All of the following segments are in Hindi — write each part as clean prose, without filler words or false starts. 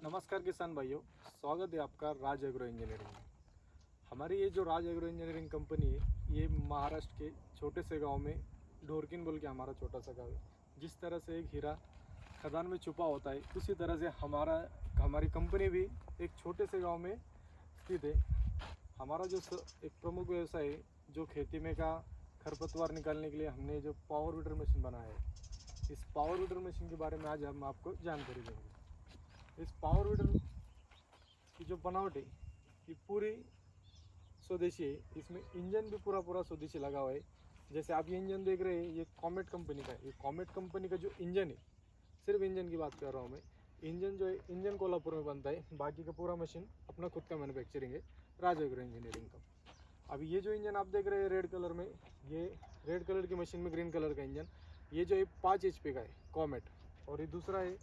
नमस्कार किसान भाइयों, स्वागत है आपका राज एग्रो इंजीनियरिंग में। हमारी ये जो राज एग्रो इंजीनियरिंग कंपनी है, ये महाराष्ट्र के छोटे से गांव में ढोरकिन बोल के हमारा छोटा सा गांव है। जिस तरह से एक हीरा खदान में छुपा होता है, उसी तरह से हमारी कंपनी भी एक छोटे से गाँव में स्थित है। हमारा जो एक प्रमुख व्यवसाय है, जो खेती में का खरपतवार निकालने के लिए हमने जो पावर वीडर मशीन बनाया है, इस पावर वीडर मशीन के बारे में आज हम आपको जानकारी देंगे। इस पावर वीडर की जो बनावट है, ये पूरी स्वदेशी है। इसमें इंजन भी पूरा स्वदेशी लगा हुआ है। जैसे आप ये इंजन देख रहे हैं, ये कॉमेट कंपनी का है। ये कॉमेट कंपनी का जो इंजन है, सिर्फ इंजन की बात कर रहा हूँ मैं। इंजन जो है, इंजन कोल्हापुर में बनता है, बाकी का पूरा मशीन अपना खुद का मैन्युफैक्चरिंग है, राज एग्रो इंजीनियरिंग का। अभी ये जो इंजन आप देख रहे हैं रेड कलर में, ये रेड कलर की मशीन में ग्रीन कलर का इंजन, ये जो है 5 HP का है कॉमेट। और ये दूसरा है,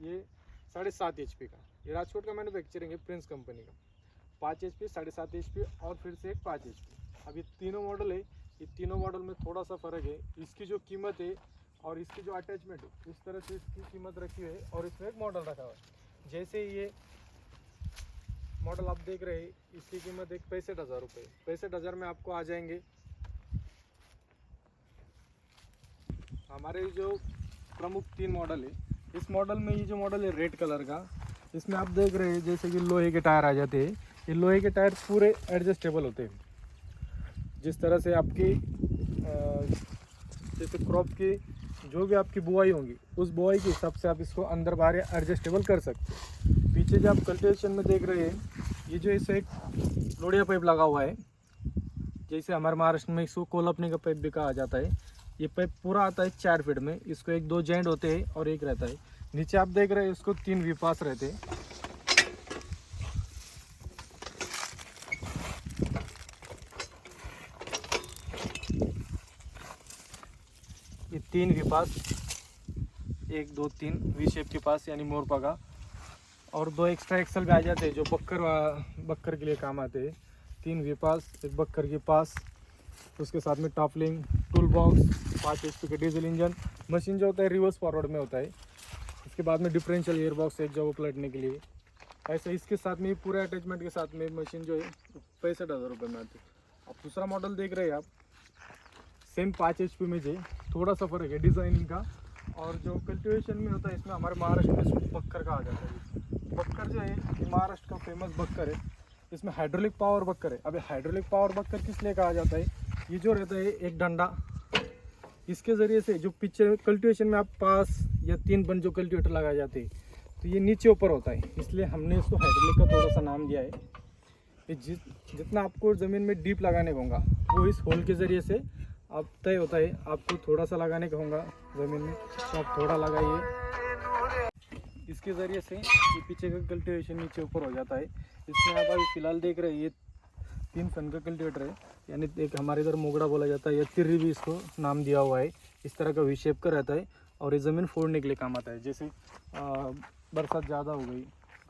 ये 7.5 HP का। ये राजकोट का मैन्युफैक्चरिंग है, प्रिंस कंपनी का। 5 HP, 7.5 HP और फिर से एक 5 HP। अब ये तीनों मॉडल है। ये तीनों मॉडल में थोड़ा सा फ़र्क है। इसकी जो कीमत है और इसकी जो अटैचमेंट है, इस तरह से इसकी कीमत रखी हुई है और इसमें एक मॉडल रखा हुआ है। जैसे ये मॉडल आप देख रहे हैं, इसकी कीमत एक 65,000 रुपये। 65,000 में आपको आ जाएंगे। हमारे जो प्रमुख 3 मॉडल है, इस मॉडल में ये जो मॉडल है रेड कलर का, इसमें आप देख रहे हैं जैसे कि लोहे के टायर आ जाते हैं। ये लोहे के टायर पूरे एडजस्टेबल होते हैं। जिस तरह से आपकी जैसे क्रॉप की जो भी आपकी बुआई होंगी, उस बुआई के हिसाब से आप इसको अंदर बाहर एडजस्टेबल कर सकते हैं। पीछे जो आप कल्टिवेशन में देख रहे हैं, ये जो इसे एक लोडिया पाइप लगा हुआ है। जैसे हमारे महाराष्ट्र में इसको कोलपनी का पाइप भी कहा जाता है। ये पाइप पूरा आता है 4 फीट में। इसको 1-2 जॉइंट होते हैं और एक रहता है। नीचे आप देख रहे हैं, इसको 3 वीपास रहते हैं। ये 3 वीपास, 1 2 3 वी शेप के पास, यानी मोरपा का। और 2 एक्स्ट्रा एक्सल भी आ जाते हैं, जो बक्कर के लिए काम आते हैं। 3 वीपास, एक बक्कर के पास, उसके साथ में टॉपलिंग, टूल बॉक्स, 5 HP का डीजल इंजन। मशीन जो होता है रिवर्स फॉरवर्ड में होता है। इसके बाद में डिफरेंशियल एयर बॉक्स, एक जगह पलटने के लिए। ऐसे इसके साथ में पूरे अटैचमेंट के साथ में मशीन जो है 65,000 रुपये में आती है। अब दूसरा मॉडल देख रहे हैं आप, सेम 5 HP में जो थोड़ा सा फर्क है डिज़ाइनिंग का। और जो कल्टिवेशन में होता है, इसमें हमारे महाराष्ट्र में इसको बक्कर कहा जाता है। बक्कर जो है, ये महाराष्ट्र का फेमस बक्कर है। इसमें हाइड्रोलिक पावर बक्कर है। अभी हाइड्रोलिक पावर बक्कर किस लिए कहा जाता है? ये जो रहता है एक डंडा, इसके ज़रिए से जो पीछे कल्टिवेशन में आप 5 या 3 बन जो कल्टिवेटर लगाए जाते हैं, तो ये नीचे ऊपर होता है, इसलिए हमने इसको हाइड्रोलिक का थोड़ा सा नाम दिया है। ये जितना आपको ज़मीन में डीप लगाने का होगा, वो इस होल के ज़रिए से आप तय होता है। आपको थोड़ा सा लगाने का होगा ज़मीन में, तो आप थोड़ा लगाइए। इसके ज़रिए से ये पीछे का कल्टिवेशन नीचे ऊपर हो जाता है। इसमें आप अभी फ़िलहाल देख रहे हैं, ये 3 सन का कल्टिवेटर है, यानी एक हमारे इधर मोगड़ा बोला जाता है, या तिर्री भी इसको नाम दिया हुआ है। इस तरह का वी शेप का रहता है और ये ज़मीन फोड़ने के लिए काम आता है। जैसे बरसात ज़्यादा हो गई,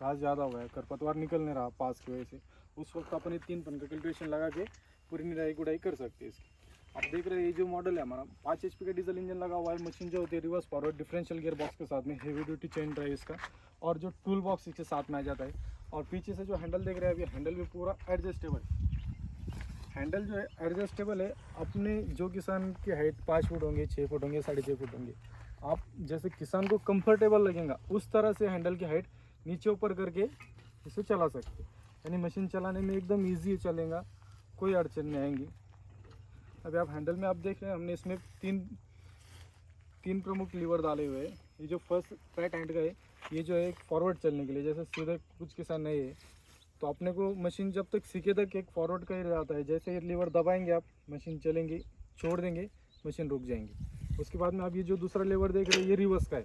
घास ज़्यादा हो गया, खरपतवार निकल नहीं रहा पास की वजह से, उस वक्त अपन ये 3 पन का कल्टिवेशन लगा के पूरी निराई गुड़ाई कर सकते हैं इसकी। आप देख रहे हैं, ये जो मॉडल है हमारा 5 HP का डीजल इंजन लगा हुआ है। मशीन जो होती है reverse forward differential gear box के साथ में, हेवी ड्यूटी चेन ड्राइव इसका, और जो टूल बॉक्स इसके साथ में आ जाता है। और पीछे से जो हैंडल देख रहे हैं, अभी हैंडल भी पूरा एडजस्टेबल। हैंडल जो है एडजस्टेबल है। अपने जो किसान की हाइट 5 फुट होंगे, 6 फुट होंगे, 6.5 फुट होंगे, आप जैसे किसान को कंफर्टेबल लगेगा उस तरह से हैंडल की हाइट नीचे ऊपर करके इसे चला सकते हैं। यानी मशीन चलाने में एकदम ईजी चलेगा, कोई अड़चन नहीं आएंगी। अभी आप हैंडल में आप देख रहे हैं, हमने इसमें तीन प्रमुख लीवर डाले हुए हैं। ये जो फर्स्ट राइट हैंड का है, ये जो है फॉरवर्ड चलने के लिए। जैसे सीधे कुछ किसान नहीं है, तो अपने को मशीन जब तक सीखे तक एक फॉरवर्ड का ही रहता है। जैसे ये लीवर दबाएंगे आप, मशीन चलेंगी, छोड़ देंगे, मशीन रुक जाएंगी। उसके बाद में आप ये जो दूसरा लीवर देख रहे हैं, ये रिवर्स का है।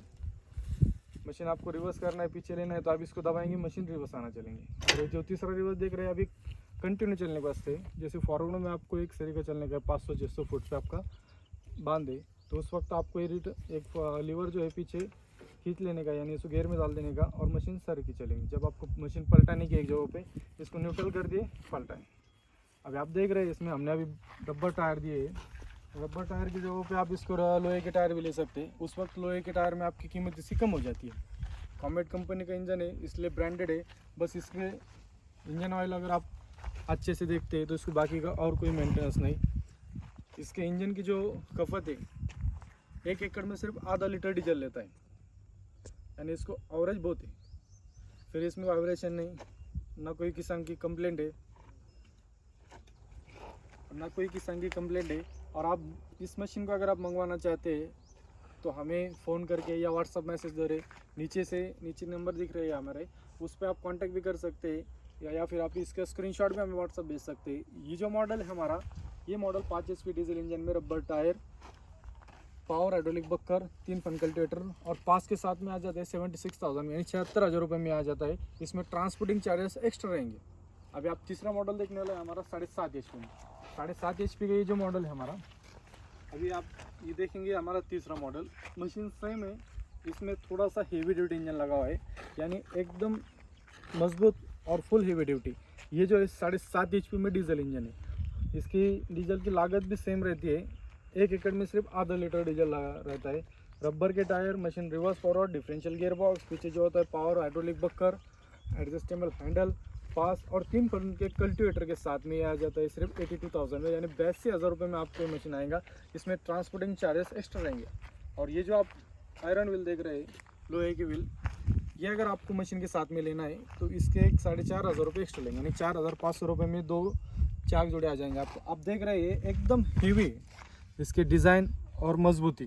मशीन आपको रिवर्स करना है, पीछे लेना है, तो आप इसको दबाएंगे, मशीन रिवर्स आना चलेंगे। और जो तीसरा रिवर्स देख रहे हैं, अभी कंटिन्यू चलने के वास्ते, जैसे फॉरवर्ड में आपको एक सरी का चलने का 500-600 फुट पे आपका बांधे, तो उस वक्त आपको एक लीवर जो है पीछे खींच लेने का, यानी इसको गियर में डाल देने का, और मशीन सर की चलेंगी। जब आपको मशीन पलटाने की एक जगह पे, इसको न्यूट्रल कर दिए, पलटाएं। अभी आप देख रहे हैं, इसमें हमने अभी रबर टायर दिए है। रबर टायर की जगह पे आप इसको लोहे के टायर भी ले सकते हैं। उस वक्त लोहे के टायर में आपकी कीमत इसकी कम हो जाती है। कॉमेट कंपनी का इंजन है, इसलिए ब्रांडेड है। बस इसके इंजन ऑयल अगर आप अच्छे से देखते हैं तो इसको बाकी का और कोई मेंटेनेंस नहीं। इसके इंजन की जो खपत है 1 एकड़ में सिर्फ आधा लीटर डीजल लेता है, यानी इसको एवरेज बहुत है। फिर इसमें वाइब्रेशन नहीं, ना कोई किस्म की कंप्लेंट है, और आप इस मशीन को अगर आप मंगवाना चाहते हैं तो हमें फ़ोन करके या व्हाट्सअप मैसेज दे रहे, नीचे नंबर दिख रहे हैं हमारे, उस पर आप कांटेक्ट भी कर सकते हैं, या फिर आप इसका स्क्रीनशॉट भी हमें व्हाट्सअप भेज सकते हैं। ये जो मॉडल है हमारा, ये मॉडल 5 HP डीजल इंजन में, रबर टायर, पावर हाइड्रोलिक बक्कर, 3 फन कल्टिवेटर, और पास के साथ में आ जाता है 76,000 यानी 76,000 रुपये में आ जाता है। इसमें ट्रांसपोर्टिंग चार्जेस एक्स्ट्रा रहेंगे। अभी आप तीसरा मॉडल देखने वाला है हमारा 7.5 HP में, 7.5 HP का ये जो मॉडल है हमारा। अभी आप ये देखेंगे हमारा तीसरा मॉडल, मशीन सेम है, इसमें थोड़ा सा हेवी ड्यूटी इंजन लगा हुआ है, यानी एकदम मजबूत और फुल हेवी ड्यूटी। ये जो है 7.5 HP में डीजल इंजन है। इसकी डीजल की लागत भी सेम रहती है, 1 एकड़ में सिर्फ आधा लीटर डीजल लगा रहता है। रबर के tyre, machine reverse forward, differential gear box, पीछे जो होता है पावर हाइड्रोलिक बक्कर, एडजस्टेबल हैंडल, पास और 3 फन के कल्टिवेटर के साथ में ये आ जाता है सिर्फ 82,000 में, यानी 82,000 रुपये में आपको ये मशीन आएगा। इसमें ट्रांसपोर्टिंग चार्जेस एक्स्ट्रा रहेंगे। और ये जो आप आयरन व्हील देख रहे हैं, लोहे की व्हील, ये अगर आपको मशीन के साथ में लेना है तो इसके 4,500 रुपये एक्स्ट्रा लेंगे, यानी 4,500 रुपये में 2 चाक जोड़े आ जाएंगे आपको। आप देख रहे हैं एकदम हेवी इसके डिज़ाइन और मजबूती।